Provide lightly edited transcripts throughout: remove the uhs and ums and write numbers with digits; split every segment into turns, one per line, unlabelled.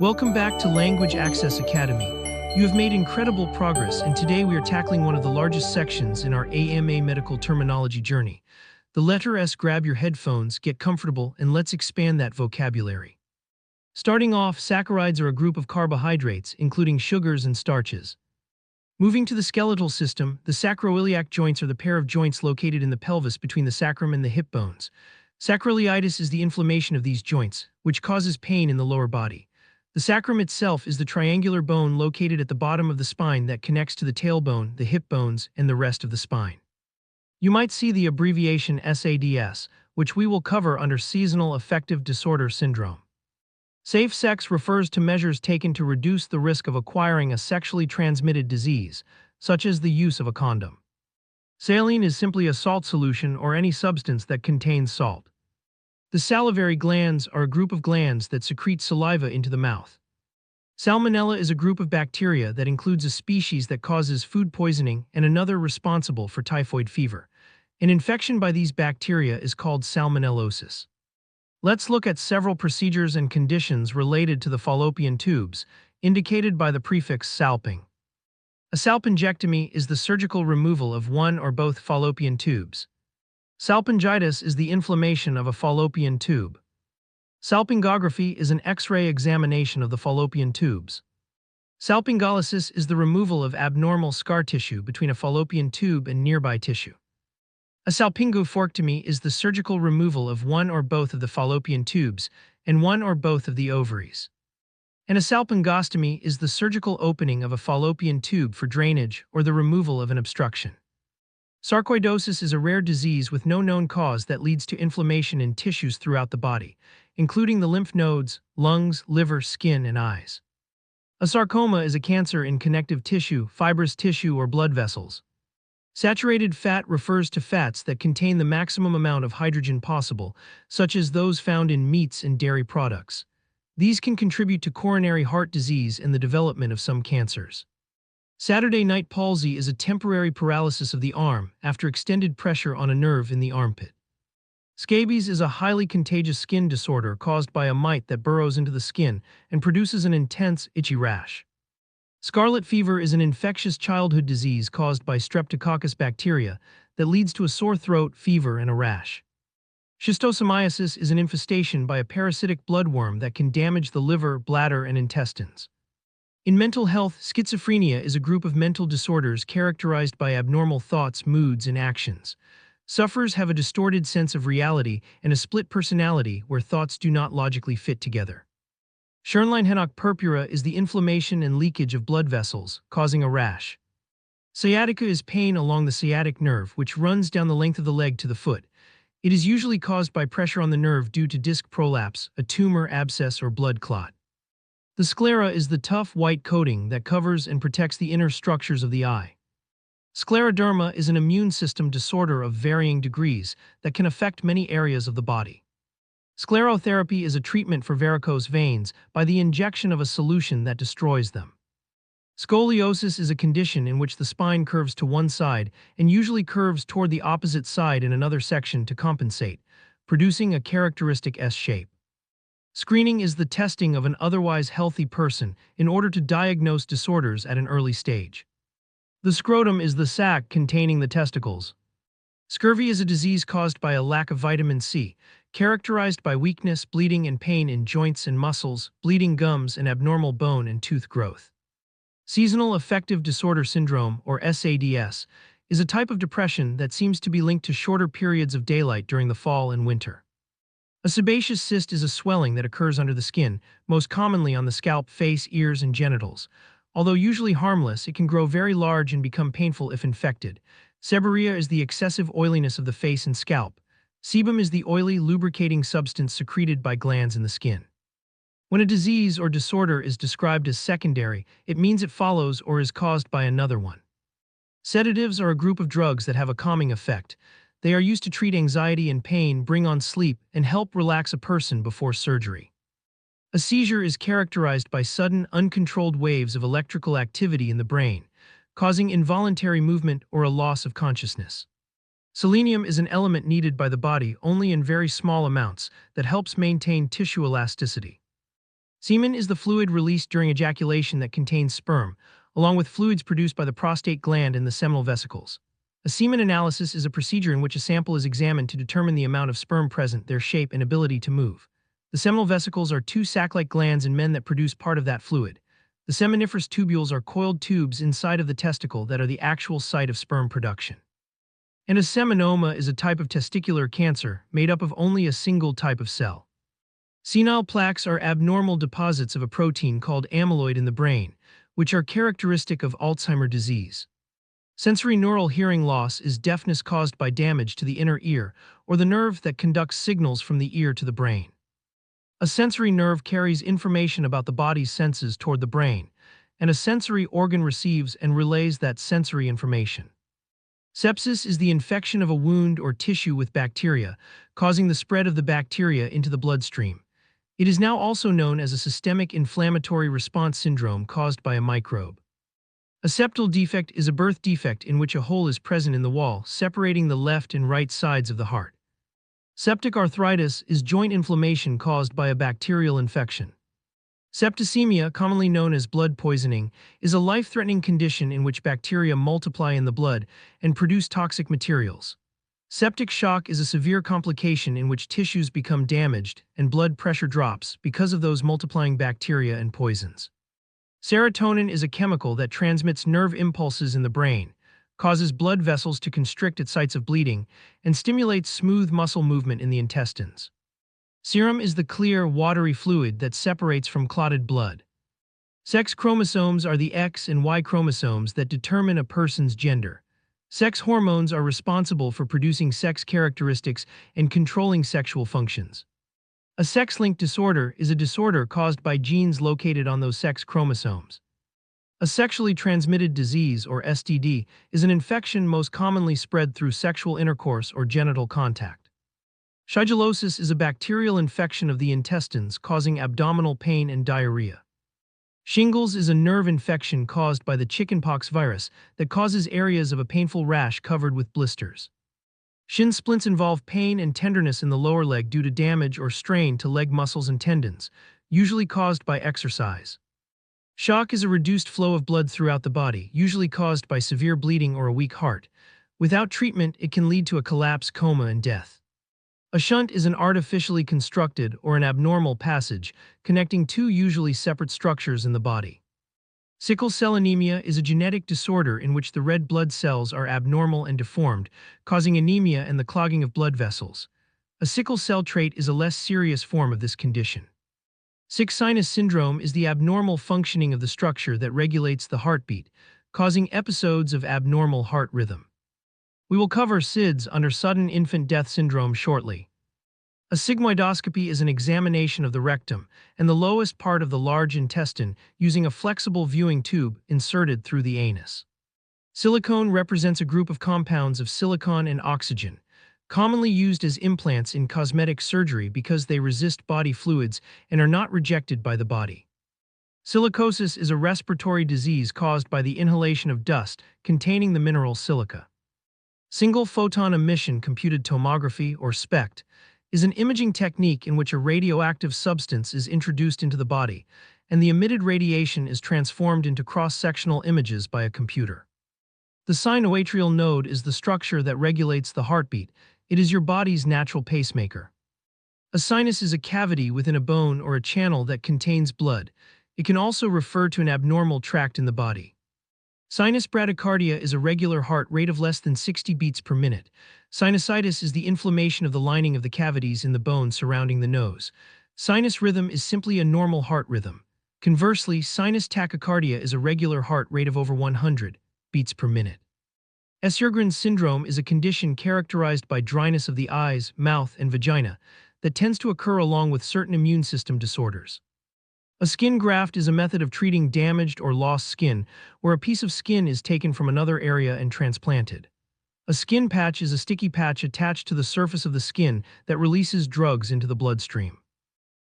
Welcome back to Language Access Academy. You have made incredible progress, and today we are tackling one of the largest sections in our AMA medical terminology journey. The letter S. Grab your headphones, get comfortable, and let's expand that vocabulary. Starting off, saccharides are a group of carbohydrates, including sugars and starches. Moving to the skeletal system, the sacroiliac joints are the pair of joints located in the pelvis between the sacrum and the hip bones. Sacroiliitis is the inflammation of these joints, which causes pain in the lower body. The sacrum itself is the triangular bone located at the bottom of the spine that connects to the tailbone, the hip bones, and the rest of the spine. You might see the abbreviation SADS, which we will cover under Seasonal Affective Disorder Syndrome. Safe sex refers to measures taken to reduce the risk of acquiring a sexually transmitted disease, such as the use of a condom. Saline is simply a salt solution or any substance that contains salt. The salivary glands are a group of glands that secrete saliva into the mouth. Salmonella is a group of bacteria that includes a species that causes food poisoning and another responsible for typhoid fever. An infection by these bacteria is called salmonellosis. Let's look at several procedures and conditions related to the fallopian tubes, indicated by the prefix salping. A salpingectomy is the surgical removal of one or both fallopian tubes. Salpingitis is the inflammation of a fallopian tube. Salpingography is an X-ray examination of the fallopian tubes. Salpingolysis is the removal of abnormal scar tissue between a fallopian tube and nearby tissue. A salpingoforctomy is the surgical removal of one or both of the fallopian tubes and one or both of the ovaries. And a salpingostomy is the surgical opening of a fallopian tube for drainage or the removal of an obstruction. Sarcoidosis is a rare disease with no known cause that leads to inflammation in tissues throughout the body, including the lymph nodes, lungs, liver, skin, and eyes. A sarcoma is a cancer in connective tissue, fibrous tissue, or blood vessels. Saturated fat refers to fats that contain the maximum amount of hydrogen possible, such as those found in meats and dairy products. These can contribute to coronary heart disease and the development of some cancers. Saturday night palsy is a temporary paralysis of the arm after extended pressure on a nerve in the armpit. Scabies is a highly contagious skin disorder caused by a mite that burrows into the skin and produces an intense, itchy rash. Scarlet fever is an infectious childhood disease caused by Streptococcus bacteria that leads to a sore throat, fever, and a rash. Schistosomiasis is an infestation by a parasitic bloodworm that can damage the liver, bladder, and intestines. In mental health, schizophrenia is a group of mental disorders characterized by abnormal thoughts, moods, and actions. Sufferers have a distorted sense of reality and a split personality where thoughts do not logically fit together. Schönlein-Henoch purpura is the inflammation and leakage of blood vessels, causing a rash. Sciatica is pain along the sciatic nerve, which runs down the length of the leg to the foot. It is usually caused by pressure on the nerve due to disc prolapse, a tumor, abscess, or blood clot. The sclera is the tough white coating that covers and protects the inner structures of the eye. Scleroderma is an immune system disorder of varying degrees that can affect many areas of the body. Sclerotherapy is a treatment for varicose veins by the injection of a solution that destroys them. Scoliosis is a condition in which the spine curves to one side and usually curves toward the opposite side in another section to compensate, producing a characteristic S shape. Screening is the testing of an otherwise healthy person in order to diagnose disorders at an early stage. The scrotum is the sac containing the testicles. Scurvy is a disease caused by a lack of vitamin C, characterized by weakness, bleeding, and pain in joints and muscles, bleeding gums, and abnormal bone and tooth growth. Seasonal Affective Disorder Syndrome, or SADS, is a type of depression that seems to be linked to shorter periods of daylight during the fall and winter. A sebaceous cyst is a swelling that occurs under the skin, most commonly on the scalp, face, ears, and genitals. Although usually harmless, it can grow very large and become painful if infected. Seborrhea is the excessive oiliness of the face and scalp. Sebum is the oily, lubricating substance secreted by glands in the skin. When a disease or disorder is described as secondary, it means it follows or is caused by another one. Sedatives are a group of drugs that have a calming effect. They are used to treat anxiety and pain, bring on sleep, and help relax a person before surgery. A seizure is characterized by sudden, uncontrolled waves of electrical activity in the brain, causing involuntary movement or a loss of consciousness. Selenium is an element needed by the body only in very small amounts that helps maintain tissue elasticity. Semen is the fluid released during ejaculation that contains sperm, along with fluids produced by the prostate gland and the seminal vesicles. A semen analysis is a procedure in which a sample is examined to determine the amount of sperm present, their shape, and ability to move. The seminal vesicles are two sac-like glands in men that produce part of that fluid. The seminiferous tubules are coiled tubes inside of the testicle that are the actual site of sperm production. And a seminoma is a type of testicular cancer made up of only a single type of cell. Senile plaques are abnormal deposits of a protein called amyloid in the brain, which are characteristic of Alzheimer's disease. Sensory neural hearing loss is deafness caused by damage to the inner ear or the nerve that conducts signals from the ear to the brain. A sensory nerve carries information about the body's senses toward the brain, and a sensory organ receives and relays that sensory information. Sepsis is the infection of a wound or tissue with bacteria, causing the spread of the bacteria into the bloodstream. It is now also known as a systemic inflammatory response syndrome caused by a microbe. A septal defect is a birth defect in which a hole is present in the wall, separating the left and right sides of the heart. Septic arthritis is joint inflammation caused by a bacterial infection. Septicemia, commonly known as blood poisoning, is a life-threatening condition in which bacteria multiply in the blood and produce toxic materials. Septic shock is a severe complication in which tissues become damaged and blood pressure drops because of those multiplying bacteria and poisons. Serotonin is a chemical that transmits nerve impulses in the brain, causes blood vessels to constrict at sites of bleeding, and stimulates smooth muscle movement in the intestines. Serum is the clear, watery fluid that separates from clotted blood. Sex chromosomes are the X and Y chromosomes that determine a person's gender. Sex hormones are responsible for producing sex characteristics and controlling sexual functions. A sex-linked disorder is a disorder caused by genes located on those sex chromosomes. A sexually transmitted disease, or STD, is an infection most commonly spread through sexual intercourse or genital contact. Shigellosis is a bacterial infection of the intestines causing abdominal pain and diarrhea. Shingles is a nerve infection caused by the chickenpox virus that causes areas of a painful rash covered with blisters. Shin splints involve pain and tenderness in the lower leg due to damage or strain to leg muscles and tendons, usually caused by exercise. Shock is a reduced flow of blood throughout the body, usually caused by severe bleeding or a weak heart. Without treatment, it can lead to a collapse, coma, and death. A shunt is an artificially constructed or an abnormal passage connecting two usually separate structures in the body. Sickle cell anemia is a genetic disorder in which the red blood cells are abnormal and deformed, causing anemia and the clogging of blood vessels. A sickle cell trait is a less serious form of this condition. Sick sinus syndrome is the abnormal functioning of the structure that regulates the heartbeat, causing episodes of abnormal heart rhythm. We will cover SIDS under sudden infant death syndrome shortly. A sigmoidoscopy is an examination of the rectum and the lowest part of the large intestine using a flexible viewing tube inserted through the anus. Silicone represents a group of compounds of silicon and oxygen, commonly used as implants in cosmetic surgery because they resist body fluids and are not rejected by the body. Silicosis is a respiratory disease caused by the inhalation of dust containing the mineral silica. Single photon emission computed tomography, or SPECT, is an imaging technique in which a radioactive substance is introduced into the body, and the emitted radiation is transformed into cross-sectional images by a computer. The sinoatrial node is the structure that regulates the heartbeat. It is your body's natural pacemaker. A sinus is a cavity within a bone or a channel that contains blood. It can also refer to an abnormal tract in the body. Sinus bradycardia is a regular heart rate of less than 60 beats per minute. Sinusitis is the inflammation of the lining of the cavities in the bone surrounding the nose. Sinus rhythm is simply a normal heart rhythm. Conversely, sinus tachycardia is a regular heart rate of over 100 beats per minute. Sjögren's syndrome is a condition characterized by dryness of the eyes, mouth, and vagina that tends to occur along with certain immune system disorders. A skin graft is a method of treating damaged or lost skin, where a piece of skin is taken from another area and transplanted. A skin patch is a sticky patch attached to the surface of the skin that releases drugs into the bloodstream.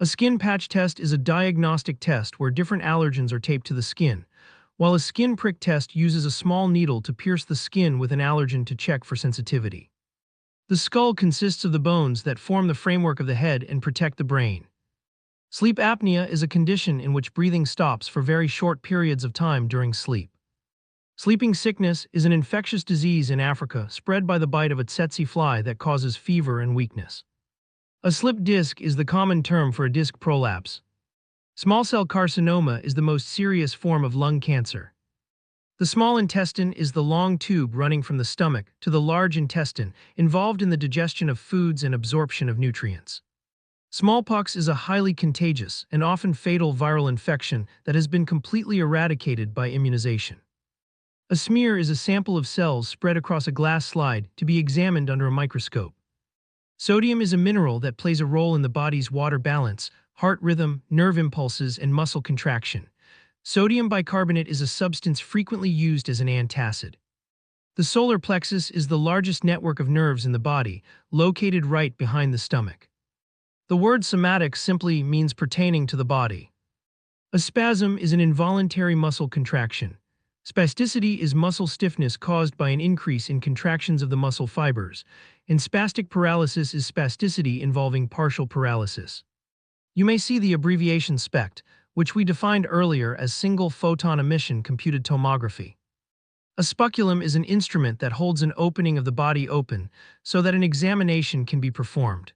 A skin patch test is a diagnostic test where different allergens are taped to the skin, while a skin prick test uses a small needle to pierce the skin with an allergen to check for sensitivity. The skull consists of the bones that form the framework of the head and protect the brain. Sleep apnea is a condition in which breathing stops for very short periods of time during sleep. Sleeping sickness is an infectious disease in Africa spread by the bite of a tsetse fly that causes fever and weakness. A slip disc is the common term for a disc prolapse. Small cell carcinoma is the most serious form of lung cancer. The small intestine is the long tube running from the stomach to the large intestine, involved in the digestion of foods and absorption of nutrients. Smallpox is a highly contagious and often fatal viral infection that has been completely eradicated by immunization. A smear is a sample of cells spread across a glass slide to be examined under a microscope. Sodium is a mineral that plays a role in the body's water balance, heart rhythm, nerve impulses, and muscle contraction. Sodium bicarbonate is a substance frequently used as an antacid. The solar plexus is the largest network of nerves in the body, located right behind the stomach. The word somatic simply means pertaining to the body. A spasm is an involuntary muscle contraction. Spasticity is muscle stiffness caused by an increase in contractions of the muscle fibers, and spastic paralysis is spasticity involving partial paralysis. You may see the abbreviation SPECT, which we defined earlier as single photon emission computed tomography. A speculum is an instrument that holds an opening of the body open so that an examination can be performed.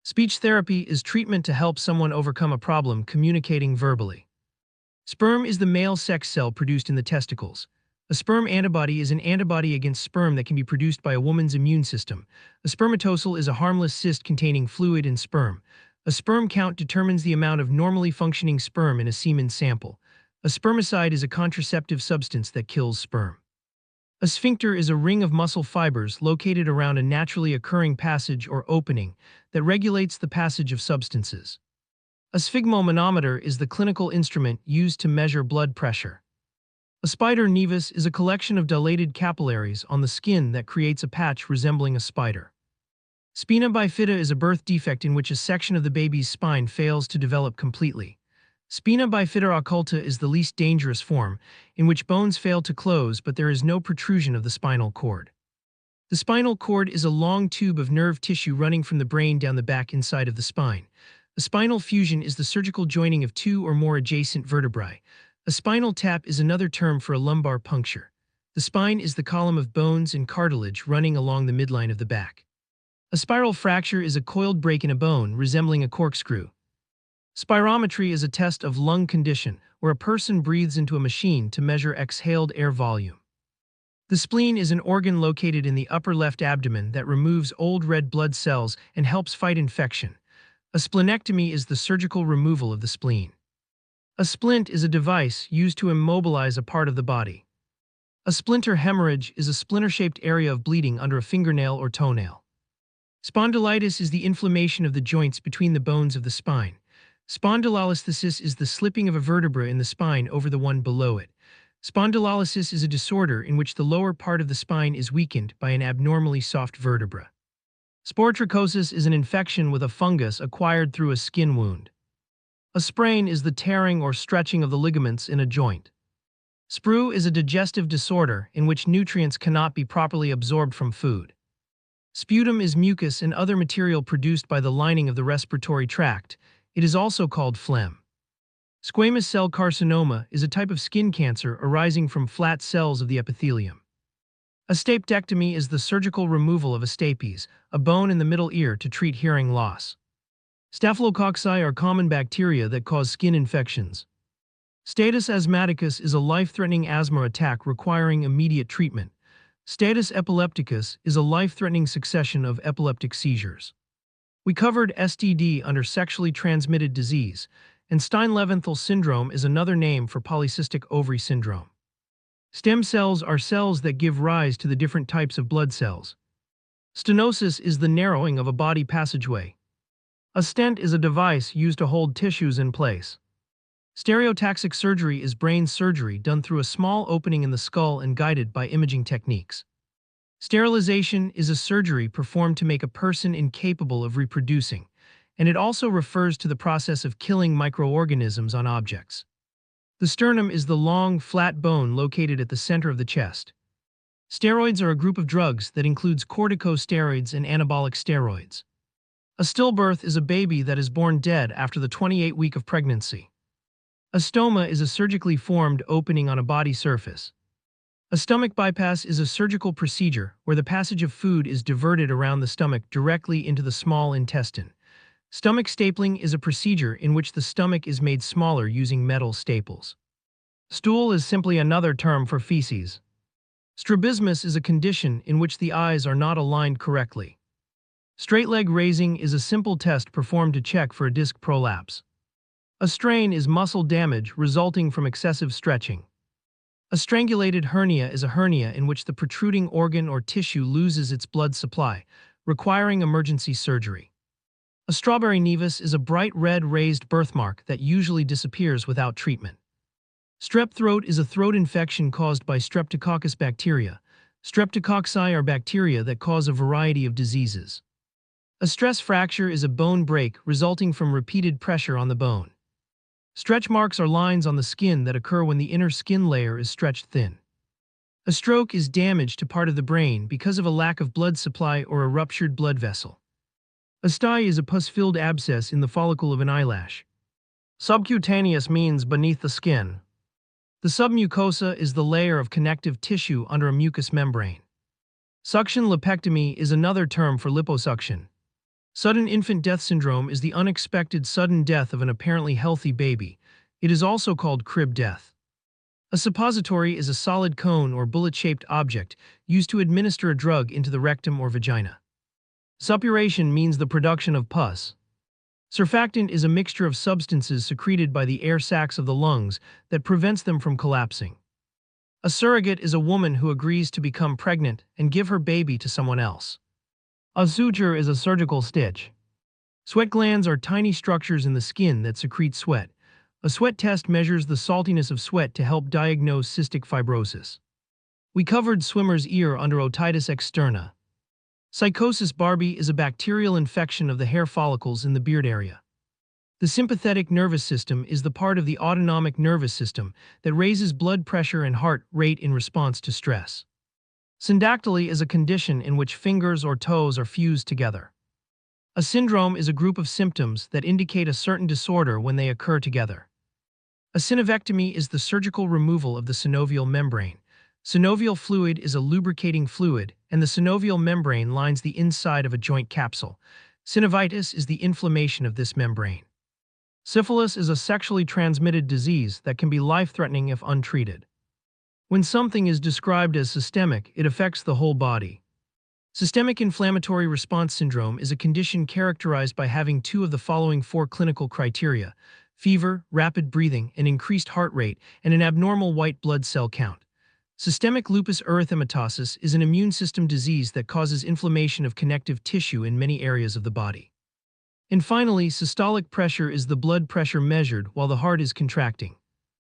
Speech therapy is treatment to help someone overcome a problem communicating verbally. Sperm is the male sex cell produced in the testicles. A sperm antibody is an antibody against sperm that can be produced by a woman's immune system. A spermatocele is a harmless cyst containing fluid in sperm. A sperm count determines the amount of normally functioning sperm in a semen sample. A spermicide is a contraceptive substance that kills sperm. A sphincter is a ring of muscle fibers located around a naturally occurring passage or opening that regulates the passage of substances. A sphygmomanometer is the clinical instrument used to measure blood pressure. A spider nevus is a collection of dilated capillaries on the skin that creates a patch resembling a spider. Spina bifida is a birth defect in which a section of the baby's spine fails to develop completely. Spina bifida occulta is the least dangerous form, in which bones fail to close but there is no protrusion of the spinal cord. The spinal cord is a long tube of nerve tissue running from the brain down the back inside of the spine. A spinal fusion is the surgical joining of two or more adjacent vertebrae. A spinal tap is another term for a lumbar puncture. The spine is the column of bones and cartilage running along the midline of the back. A spiral fracture is a coiled break in a bone resembling a corkscrew. Spirometry is a test of lung condition where a person breathes into a machine to measure exhaled air volume. The spleen is an organ located in the upper left abdomen that removes old red blood cells and helps fight infection. A splenectomy is the surgical removal of the spleen. A splint is a device used to immobilize a part of the body. A splinter hemorrhage is a splinter-shaped area of bleeding under a fingernail or toenail. Spondylitis is the inflammation of the joints between the bones of the spine. Spondylolisthesis is the slipping of a vertebra in the spine over the one below it. Spondylolysis is a disorder in which the lower part of the spine is weakened by an abnormally soft vertebra. Sporotrichosis is an infection with a fungus acquired through a skin wound. A sprain is the tearing or stretching of the ligaments in a joint. Sprue is a digestive disorder in which nutrients cannot be properly absorbed from food. Sputum is mucus and other material produced by the lining of the respiratory tract. It is also called phlegm. Squamous cell carcinoma is a type of skin cancer arising from flat cells of the epithelium. A stapedectomy is the surgical removal of a stapes, a bone in the middle ear to treat hearing loss. Staphylococci are common bacteria that cause skin infections. Status asthmaticus is a life-threatening asthma attack requiring immediate treatment. Status epilepticus is a life-threatening succession of epileptic seizures. We covered STD under sexually transmitted disease, and Stein-Leventhal syndrome is another name for polycystic ovary syndrome. Stem cells are cells that give rise to the different types of blood cells. Stenosis is the narrowing of a body passageway. A stent is a device used to hold tissues in place. Stereotaxic surgery is brain surgery done through a small opening in the skull and guided by imaging techniques. Sterilization is a surgery performed to make a person incapable of reproducing, and it also refers to the process of killing microorganisms on objects. The sternum is the long, flat bone located at the center of the chest. Steroids are a group of drugs that includes corticosteroids and anabolic steroids. A stillbirth is a baby that is born dead after the 28th week of pregnancy. A stoma is a surgically formed opening on a body surface. A stomach bypass is a surgical procedure where the passage of food is diverted around the stomach directly into the small intestine. Stomach stapling is a procedure in which the stomach is made smaller using metal staples. Stool is simply another term for feces. Strabismus is a condition in which the eyes are not aligned correctly. Straight leg raising is a simple test performed to check for a disc prolapse. A strain is muscle damage resulting from excessive stretching. A strangulated hernia is a hernia in which the protruding organ or tissue loses its blood supply, requiring emergency surgery. A strawberry nevus is a bright red raised birthmark that usually disappears without treatment. Strep throat is a throat infection caused by Streptococcus bacteria. Streptococci are bacteria that cause a variety of diseases. A stress fracture is a bone break resulting from repeated pressure on the bone. Stretch marks are lines on the skin that occur when the inner skin layer is stretched thin. A stroke is damage to part of the brain because of a lack of blood supply or a ruptured blood vessel. A stye is a pus-filled abscess in the follicle of an eyelash. Subcutaneous means beneath the skin. The submucosa is the layer of connective tissue under a mucous membrane. Suction lipectomy is another term for liposuction. Sudden infant death syndrome is the unexpected sudden death of an apparently healthy baby. It is also called crib death. A suppository is a solid cone or bullet-shaped object used to administer a drug into the rectum or vagina. Suppuration means the production of pus. Surfactant is a mixture of substances secreted by the air sacs of the lungs that prevents them from collapsing. A surrogate is a woman who agrees to become pregnant and give her baby to someone else. A suture is a surgical stitch. Sweat glands are tiny structures in the skin that secrete sweat. A sweat test measures the saltiness of sweat to help diagnose cystic fibrosis. We covered swimmer's ear under otitis externa. Psychosis barbae is a bacterial infection of the hair follicles in the beard area. The sympathetic nervous system is the part of the autonomic nervous system that raises blood pressure and heart rate in response to stress. Syndactyly is a condition in which fingers or toes are fused together. A syndrome is a group of symptoms that indicate a certain disorder when they occur together. A synovectomy is the surgical removal of the synovial membrane. Synovial fluid is a lubricating fluid, and the synovial membrane lines the inside of a joint capsule. Synovitis is the inflammation of this membrane. Syphilis is a sexually transmitted disease that can be life-threatening if untreated. When something is described as systemic, it affects the whole body. Systemic inflammatory response syndrome is a condition characterized by having two of the following four clinical criteria: fever, rapid breathing, an increased heart rate, and an abnormal white blood cell count. Systemic lupus erythematosus is an immune system disease that causes inflammation of connective tissue in many areas of the body. And finally, systolic pressure is the blood pressure measured while the heart is contracting.